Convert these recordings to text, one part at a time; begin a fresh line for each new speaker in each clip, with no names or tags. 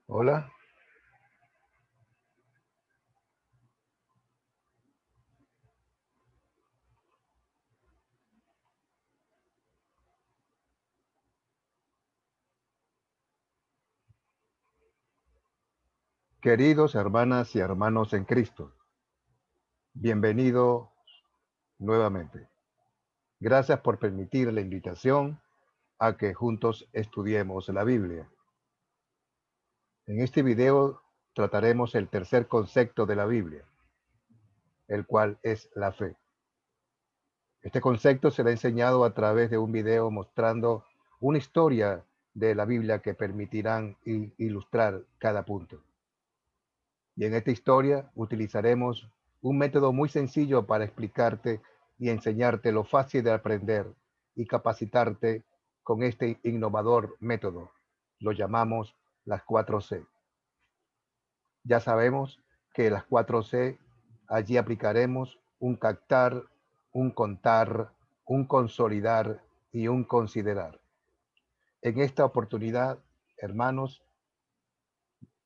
Hola, queridos hermanas y hermanos en Cristo, bienvenido nuevamente. Gracias por permitir la invitación a que juntos estudiemos la Biblia. En este video trataremos el tercer concepto de la Biblia, el cual es la fe. Este concepto será enseñado a través de un video mostrando una historia de la Biblia que permitirán ilustrar cada punto. Y en esta historia utilizaremos un método muy sencillo para explicarte y enseñarte lo fácil de aprender y capacitarte con este innovador método. Lo llamamos las 4C. Ya sabemos que las 4C, allí aplicaremos un captar, un contar, un consolidar y un considerar. En esta oportunidad, hermanos,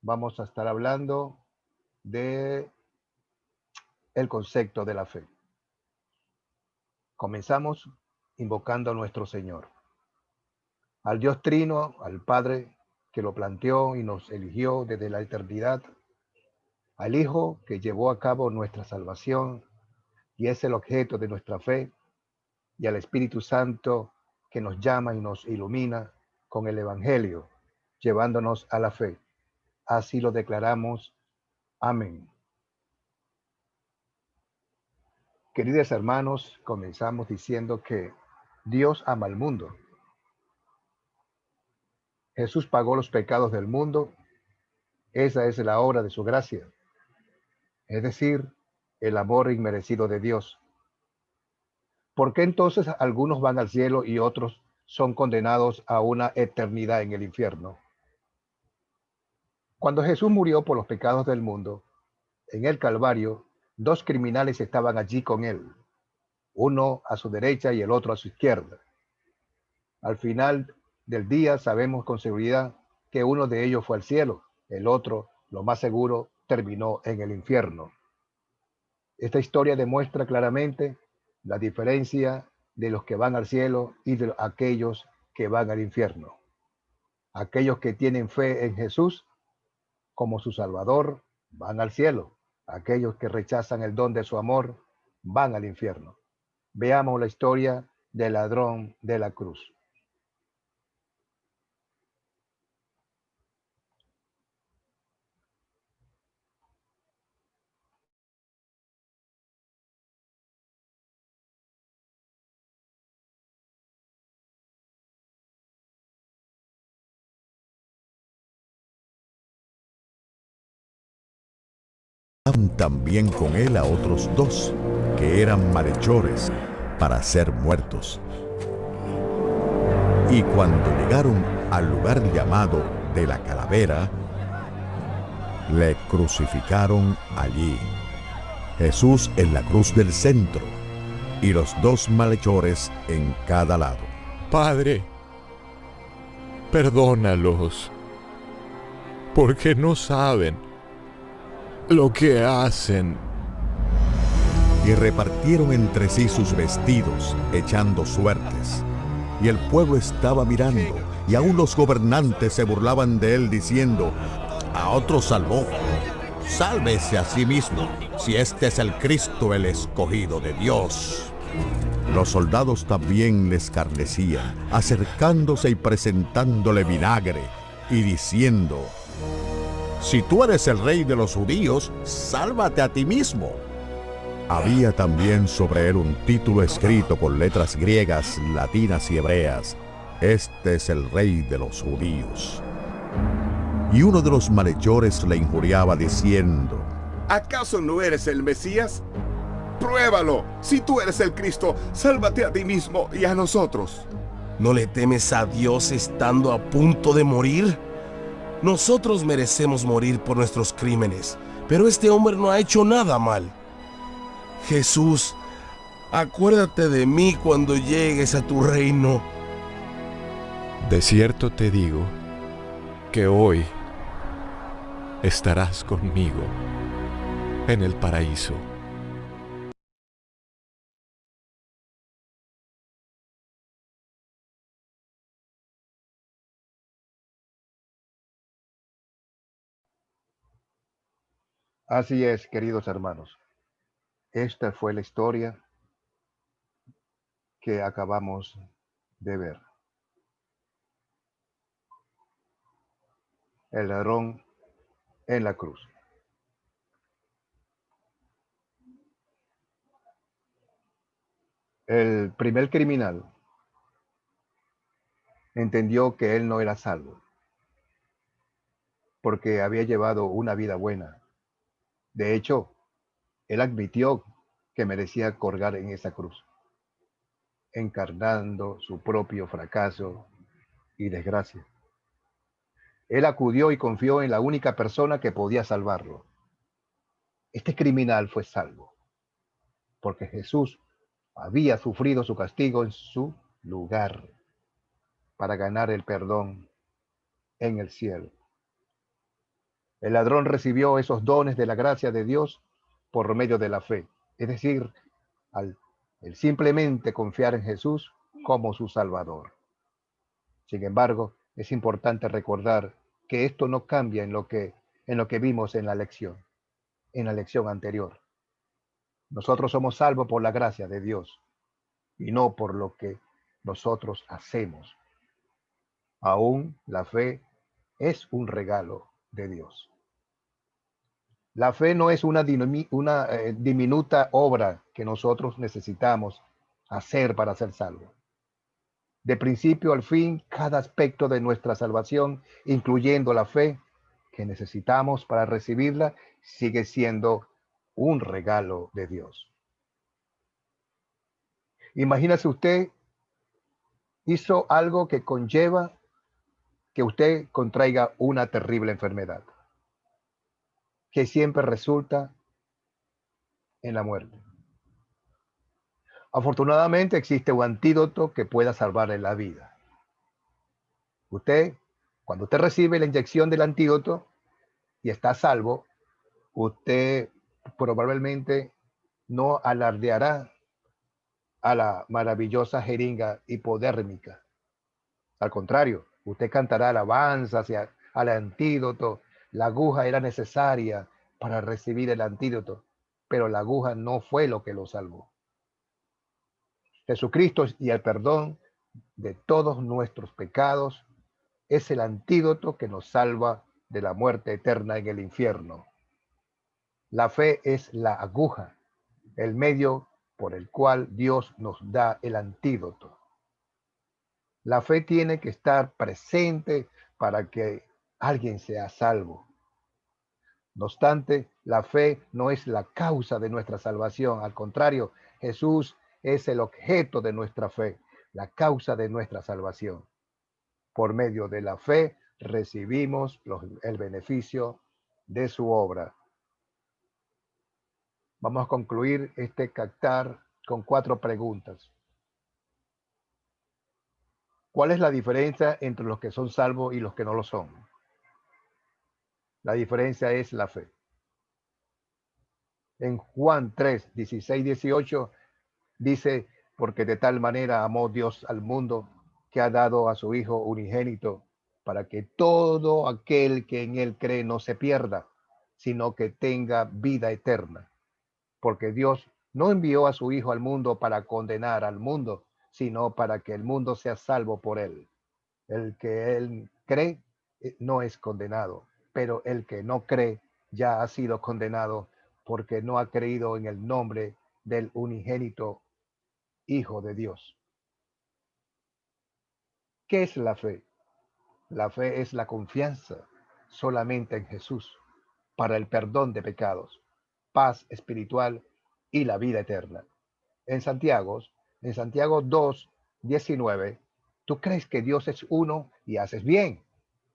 vamos a estar hablando de el concepto de la fe. Comenzamos invocando a nuestro Señor, al Dios Trino, al Padre que lo planteó y nos eligió desde la eternidad, al Hijo que llevó a cabo nuestra salvación y es el objeto de nuestra fe, y al Espíritu Santo que nos llama y nos ilumina con el Evangelio, llevándonos a la fe. Así lo declaramos. Amén. Queridos hermanos, comenzamos diciendo que Dios ama al mundo. Jesús pagó los pecados del mundo. Esa es la obra de su gracia, es decir, el amor inmerecido de Dios. ¿Por qué entonces algunos van al cielo y otros son condenados a una eternidad en el infierno? Cuando Jesús murió por los pecados del mundo, en el Calvario, dos criminales estaban allí con él, uno a su derecha y el otro a su izquierda. Al final del día sabemos con seguridad que uno de ellos fue al cielo, el otro, lo más seguro, terminó en el infierno. Esta historia demuestra claramente la diferencia de los que van al cielo y de aquellos que van al infierno. Aquellos que tienen fe en Jesús como su Salvador van al cielo. Aquellos que rechazan el don de su amor van al infierno. Veamos la historia del ladrón de la cruz.
También con él a otros dos, que eran malhechores, para ser muertos. Y cuando llegaron al lugar llamado de la Calavera, le crucificaron allí, Jesús en la cruz del centro, y los dos malhechores en cada lado.
Padre, perdónalos, porque no saben lo que hacen.
Y repartieron entre sí sus vestidos, echando suertes. Y el pueblo estaba mirando, y aún los gobernantes se burlaban de él, diciendo: a otro salvó, sálvese a sí mismo, si este es el Cristo, el escogido de Dios. Los soldados también le escarnecían, acercándose y presentándole vinagre, y diciendo: si tú eres el rey de los judíos, sálvate a ti mismo. Había también sobre él un título escrito con letras griegas, latinas y hebreas: este es el rey de los judíos. Y uno de los malhechores le injuriaba diciendo:
¿acaso no eres el Mesías? Pruébalo. Si tú eres el Cristo, sálvate a ti mismo y a nosotros.
¿No le temes a Dios estando a punto de morir? Nosotros merecemos morir por nuestros crímenes, pero este hombre no ha hecho nada mal. Jesús, acuérdate de mí cuando llegues a tu reino.
De cierto te digo que hoy estarás conmigo en el paraíso.
Así es, queridos hermanos. Esta fue la historia que acabamos de ver. El ladrón en la cruz. El primer criminal entendió que él no era salvo porque había llevado una vida buena. De hecho, él admitió que merecía colgar en esa cruz, encarnando su propio fracaso y desgracia. Él acudió y confió en la única persona que podía salvarlo. Este criminal fue salvo porque Jesús había sufrido su castigo en su lugar para ganar el perdón en el cielo. El ladrón recibió esos dones de la gracia de Dios por medio de la fe, es decir, al el simplemente confiar en Jesús como su Salvador. Sin embargo, es importante recordar que esto no cambia en lo que vimos en la lección anterior. Nosotros somos salvos por la gracia de Dios y no por lo que nosotros hacemos. Aún la fe es un regalo de Dios. La fe no es una diminuta obra que nosotros necesitamos hacer para ser salvos. De principio al fin, cada aspecto de nuestra salvación, incluyendo la fe que necesitamos para recibirla, sigue siendo un regalo de Dios. Imagínese usted hizo algo que conlleva que usted contraiga una terrible enfermedad, que siempre resulta en la muerte. Afortunadamente existe un antídoto que pueda salvarle la vida. Cuando usted recibe la inyección del antídoto y está salvo, usted probablemente no alardeará a la maravillosa jeringa hipodérmica. Al contrario, usted cantará alabanzas al antídoto. La aguja era necesaria para recibir el antídoto, pero la aguja no fue lo que lo salvó. Jesucristo y el perdón de todos nuestros pecados es el antídoto que nos salva de la muerte eterna en el infierno. La fe es la aguja, el medio por el cual Dios nos da el antídoto. La fe tiene que estar presente para que alguien sea salvo. No obstante, la fe no es la causa de nuestra salvación. Al contrario, Jesús es el objeto de nuestra fe, la causa de nuestra salvación. Por medio de la fe recibimos el beneficio de su obra. Vamos a concluir este captar con 4 preguntas. ¿Cuál es la diferencia entre los que son salvos y los que no lo son? La diferencia es la fe. En Juan 3, 16, 18 dice, porque de tal manera amó Dios al mundo que ha dado a su Hijo unigénito para que todo aquel que en él cree no se pierda, sino que tenga vida eterna. Porque Dios no envió a su Hijo al mundo para condenar al mundo, sino para que el mundo sea salvo por él. El que él cree no es condenado, pero el que no cree ya ha sido condenado porque no ha creído en el nombre del unigénito Hijo de Dios. ¿Qué es la fe? La fe es la confianza solamente en Jesús para el perdón de pecados, paz espiritual y la vida eterna. En Santiago 2, 19, tú crees que Dios es uno y haces bien,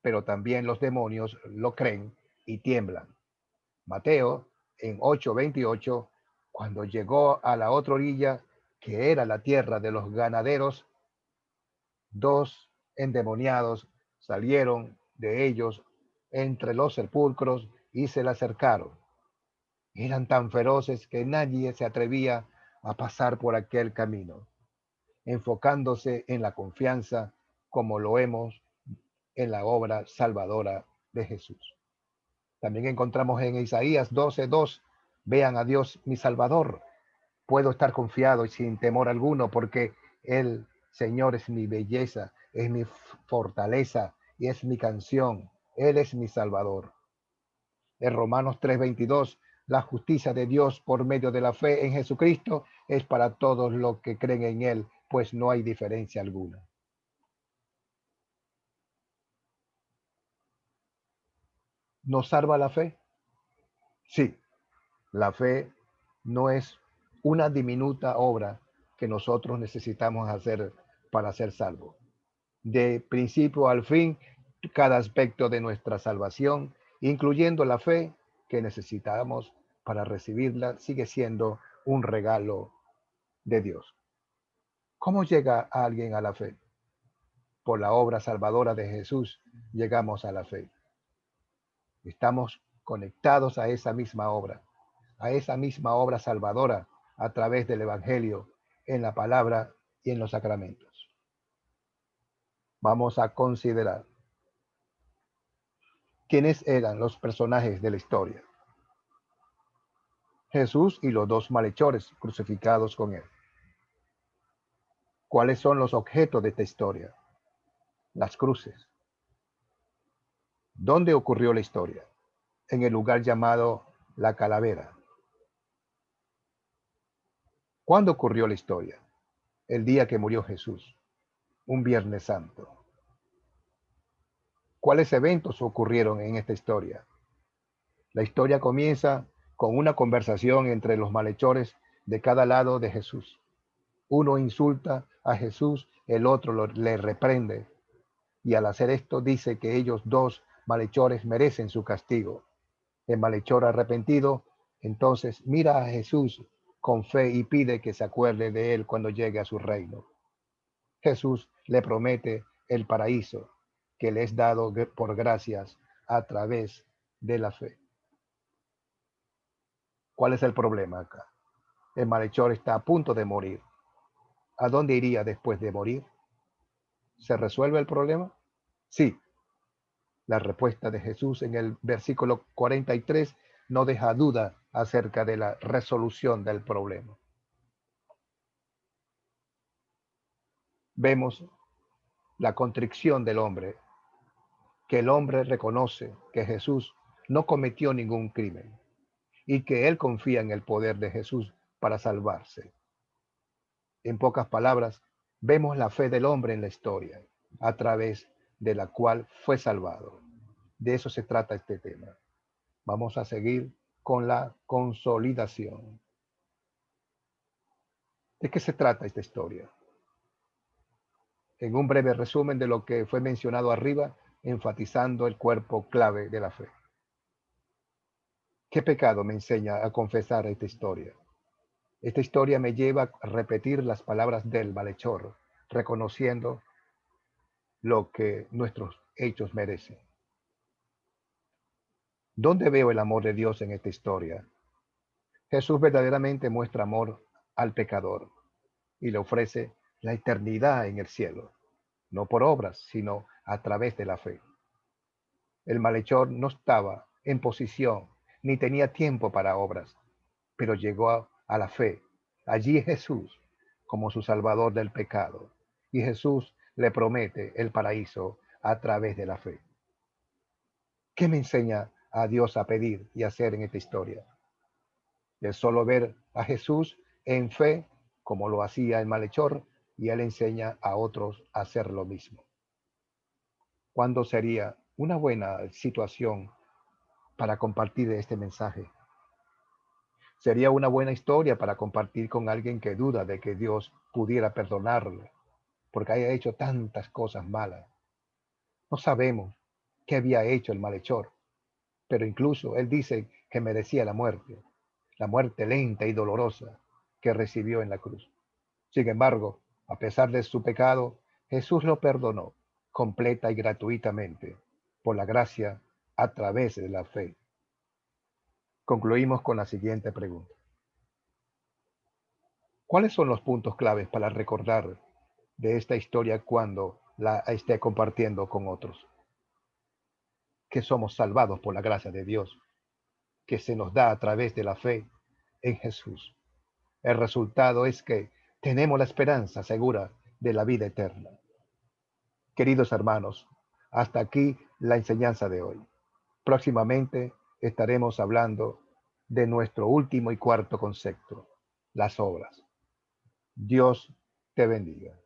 pero también los demonios lo creen y tiemblan. Mateo en 8:28, cuando llegó a la otra orilla, que era la tierra de los ganaderos, 2 endemoniados salieron de ellos entre los sepulcros y se le acercaron. Eran tan feroces que nadie se atrevía a pasar por aquel camino, enfocándose en la confianza como lo hemos en la obra salvadora de Jesús. También encontramos en Isaías 12:2, vean a Dios mi Salvador. Puedo estar confiado y sin temor alguno porque el Señor es mi belleza, es mi fortaleza y es mi canción. Él es mi Salvador. En Romanos 3:22, la justicia de Dios por medio de la fe en Jesucristo es para todos los que creen en Él, pues no hay diferencia alguna. ¿Nos salva la fe? Sí, la fe no es una diminuta obra que nosotros necesitamos hacer para ser salvos. De principio al fin, cada aspecto de nuestra salvación, incluyendo la fe que necesitamos para recibirla, sigue siendo un regalo de Dios. ¿Cómo llega alguien a la fe? Por la obra salvadora de Jesús llegamos a la fe. Estamos conectados a esa misma obra salvadora a través del Evangelio, en la palabra y en los sacramentos. Vamos a considerar quiénes eran los personajes de la historia. Jesús y los dos malhechores crucificados con él. ¿Cuáles son los objetos de esta historia? Las cruces. ¿Dónde ocurrió la historia? En el lugar llamado La Calavera. ¿Cuándo ocurrió la historia? El día que murió Jesús, un Viernes Santo. ¿Cuáles eventos ocurrieron en esta historia? La historia comienza con una conversación entre los malhechores de cada lado de Jesús. Uno insulta a Jesús, el otro le reprende, y al hacer esto dice que ellos dos malhechores merecen su castigo. El malhechor arrepentido entonces mira a Jesús con fe y pide que se acuerde de él cuando llegue a su reino. Jesús le promete el paraíso que le es dado por gracias a través de la fe. ¿Cuál es el problema acá? El malhechor está a punto de morir. ¿A dónde iría después de morir? ¿Se resuelve el problema? Sí. La respuesta de Jesús en el versículo 43 no deja duda acerca de la resolución del problema. Vemos la contrición del hombre, que el hombre reconoce que Jesús no cometió ningún crimen y que él confía en el poder de Jesús para salvarse. En pocas palabras, vemos la fe del hombre en la historia, a través de la cual fue salvado. De eso se trata este tema. Vamos a seguir con la consolidación. ¿De qué se trata esta historia? En un breve resumen de lo que fue mencionado arriba, enfatizando el cuerpo clave de la fe. ¿Qué pecado me enseña a confesar esta historia? Esta historia me lleva a repetir las palabras del malhechor, reconociendo lo que nuestros hechos merecen. ¿Dónde veo el amor de Dios en esta historia? Jesús verdaderamente muestra amor al pecador y le ofrece la eternidad en el cielo, no por obras, sino a través de la fe. El malhechor no estaba en posición ni tenía tiempo para obras, pero llegó a la fe. Allí Jesús como su salvador del pecado, y Jesús le promete el paraíso a través de la fe. ¿Qué me enseña a Dios a pedir y hacer en esta historia? De solo ver a Jesús en fe, como lo hacía el malhechor, y él enseña a otros a hacer lo mismo. ¿Cuándo sería una buena situación para compartir este mensaje? Sería una buena historia para compartir con alguien que duda de que Dios pudiera perdonarle, porque haya hecho tantas cosas malas. No sabemos qué había hecho el malhechor, pero incluso él dice que merecía la muerte lenta y dolorosa que recibió en la cruz. Sin embargo, a pesar de su pecado, Jesús lo perdonó completa y gratuitamente por la gracia a través de la fe. Concluimos con la siguiente pregunta. ¿Cuáles son los puntos claves para recordar de esta historia cuando la esté compartiendo con otros? Que somos salvados por la gracia de Dios, que se nos da a través de la fe en Jesús. El resultado es que tenemos la esperanza segura de la vida eterna. Queridos hermanos, hasta aquí la enseñanza de hoy. Próximamente estaremos hablando de nuestro último y cuarto concepto, las obras. Dios te bendiga.